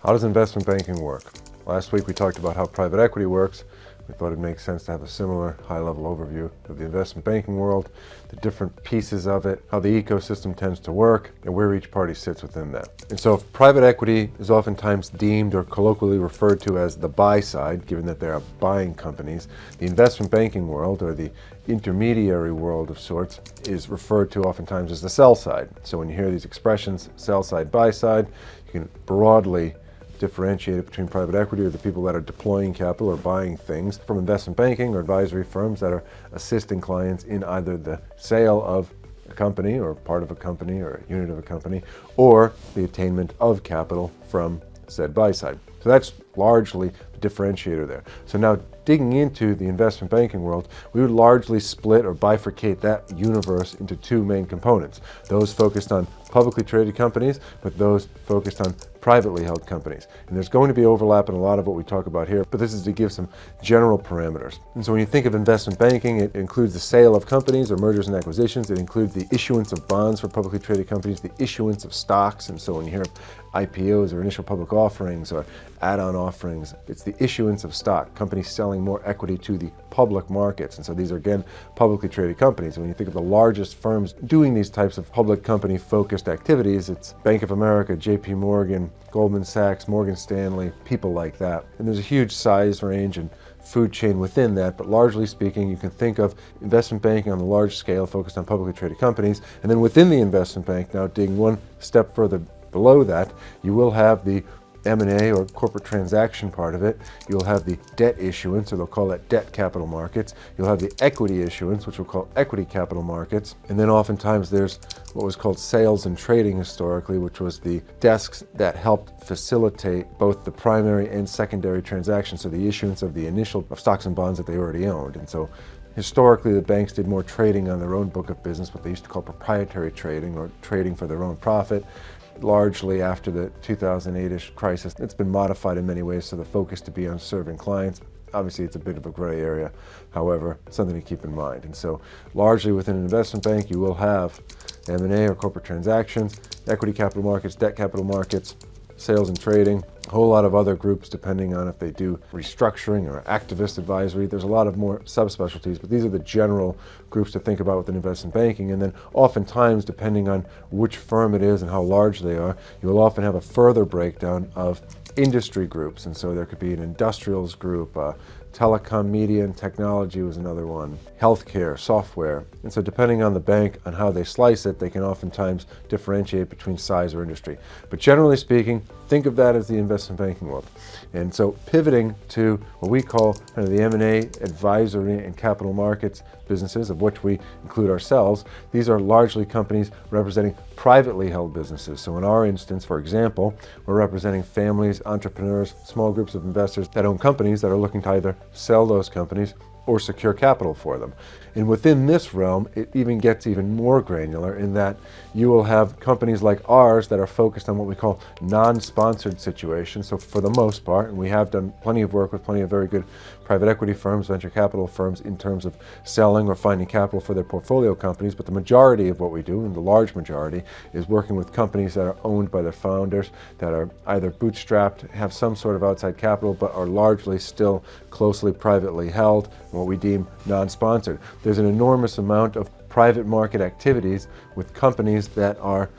How does investment banking work? Last week we talked about how private equity works. We thought it makes sense to have a similar high-level overview of the investment banking world, the different pieces of it, how the ecosystem tends to work, and where each party sits within that. And so if private equity is oftentimes deemed or colloquially referred to as the buy side, given that they are buying companies, the investment banking world, or the intermediary world of sorts, is referred to oftentimes as the sell side. So when you hear these expressions, sell side, buy side, you can broadly differentiate it between private equity, or the people that are deploying capital or buying things, from investment banking or advisory firms that are assisting clients in either the sale of a company or part of a company or a unit of a company, or the attainment of capital from said buy side. So that's largely the differentiator there. So now digging into the investment banking world, we would largely split or bifurcate that universe into two main components. Those focused on publicly traded companies, with those focused on privately held companies. And there's going to be overlap in a lot of what we talk about here, but this is to give some general parameters. And so when you think of investment banking, it includes the sale of companies or mergers and acquisitions. It includes the issuance of bonds for publicly traded companies, the issuance of stocks. And so when you hear of IPOs or initial public offerings or add-on offerings, it's the issuance of stock, companies selling more equity to the public markets. And so these are, again, publicly traded companies. And when you think of the largest firms doing these types of public company focused activities, it's Bank of America, JP Morgan, Goldman Sachs, Morgan Stanley, people like that. And there's a huge size range and food chain within that, but largely speaking, you can think of investment banking on the large scale focused on publicly traded companies. And then within the investment bank, now digging one step further below that, you will have the M&A or corporate transaction part of it. You'll have the debt issuance, or they'll call that debt capital markets. You'll have the equity issuance, which we'll call equity capital markets. And then oftentimes there's what was called sales and trading historically, which was the desks that helped facilitate both the primary and secondary transactions, so the issuance of the initial of stocks and bonds that they already owned. And so historically, the banks did more trading on their own book of business, what they used to call proprietary trading, or trading for their own profit. Largely after the 2008-ish crisis, it's been modified in many ways, so the focus to be on serving clients. Obviously, it's a bit of a gray area, however, something to keep in mind. And so largely within an investment bank, you will have M&A or corporate transactions, equity capital markets, debt capital markets, sales and trading, a whole lot of other groups depending on if they do restructuring or activist advisory. There's a lot of more subspecialties, but these are the general groups to think about within investment banking. And then oftentimes, depending on which firm it is and how large they are, you will often have a further breakdown of industry groups. And so there could be an industrials group, telecom, media, and technology was another one, healthcare, software. And so depending on the bank, on how they slice it, they can oftentimes differentiate between size or industry. But generally speaking, think of that as the investment banking world. And so pivoting to what we call kind of the M&A, advisory, and capital markets businesses, of which we include ourselves, these are largely companies representing privately held businesses. So in our instance, for example, we're representing families, entrepreneurs, small groups of investors that own companies that are looking to either sell those companies or secure capital for them. And within this realm, it even gets even more granular in that you will have companies like ours that are focused on what we call non-sponsored situations. So for the most part, and we have done plenty of work with plenty of very good private equity firms, venture capital firms, in terms of selling or finding capital for their portfolio companies, but the majority of what we do, and the large majority, is working with companies that are owned by their founders, that are either bootstrapped, have some sort of outside capital, but are largely still closely privately held, what we deem non-sponsored. There's an enormous amount of private market activities with companies that are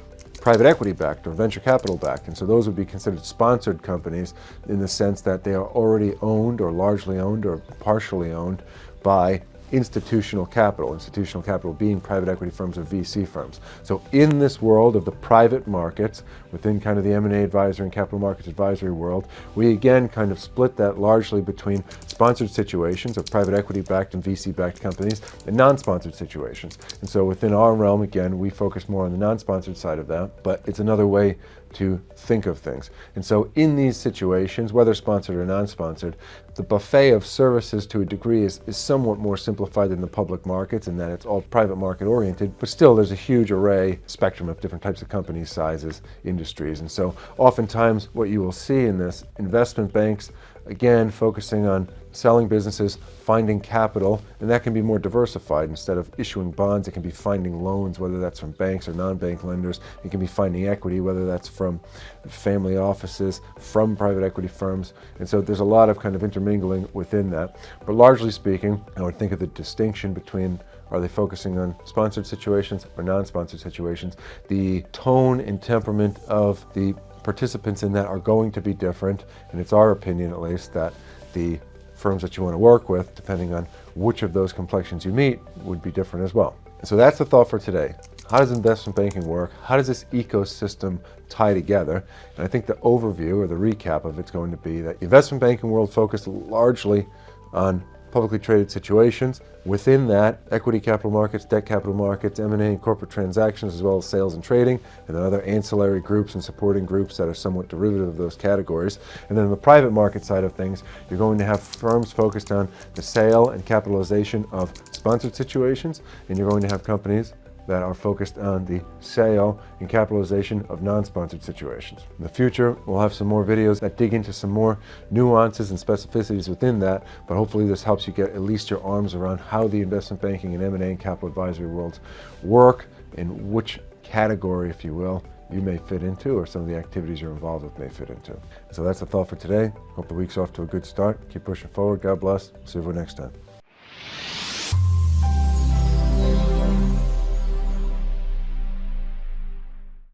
private equity backed or venture capital backed. And so those would be considered sponsored companies in the sense that they are already owned or largely owned or partially owned by institutional capital being private equity firms or VC firms. So in this world of the private markets, within kind of the M&A advisory and capital markets advisory world, we again kind of split that largely between sponsored situations of private equity backed and VC backed companies and non-sponsored situations. And so within our realm, again, we focus more on the non-sponsored side of that, but it's another way to think of things. And so in these situations, whether sponsored or non-sponsored, the buffet of services to a degree is somewhat more simplified than the public markets in that it's all private market oriented, but still there's a huge array, spectrum of different types of companies, sizes, industries. And so oftentimes what you will see in this, investment banks again, focusing on selling businesses, finding capital, and that can be more diversified. Instead of issuing bonds, it can be finding loans, whether that's from banks or non-bank lenders. It can be finding equity, whether that's from family offices, from private equity firms. And so there's a lot of kind of intermingling within that. But largely speaking, I would think of the distinction between, are they focusing on sponsored situations or non-sponsored situations? The tone and temperament of the participants in that are going to be different, and it's our opinion, at least, that the firms that you want to work with, depending on which of those complexions you meet, would be different as well. So that's the thought for today. How does investment banking work? How does this ecosystem tie together? And I think the overview or the recap of it's going to be that the investment banking world focused largely on publicly traded situations. Within that, equity capital markets, debt capital markets, M&A and corporate transactions, as well as sales and trading, and then other ancillary groups and supporting groups that are somewhat derivative of those categories. And then on the private market side of things, you're going to have firms focused on the sale and capitalization of sponsored situations, and you're going to have companies that are focused on the sale and capitalization of non-sponsored situations. In the future, we'll have some more videos that dig into some more nuances and specificities within that, but hopefully this helps you get at least your arms around how the investment banking and M&A and capital advisory worlds work, and which category, if you will, you may fit into, or some of the activities you're involved with may fit into. So that's the thought for today. Hope the week's off to a good start. Keep pushing forward. God bless. See you next time.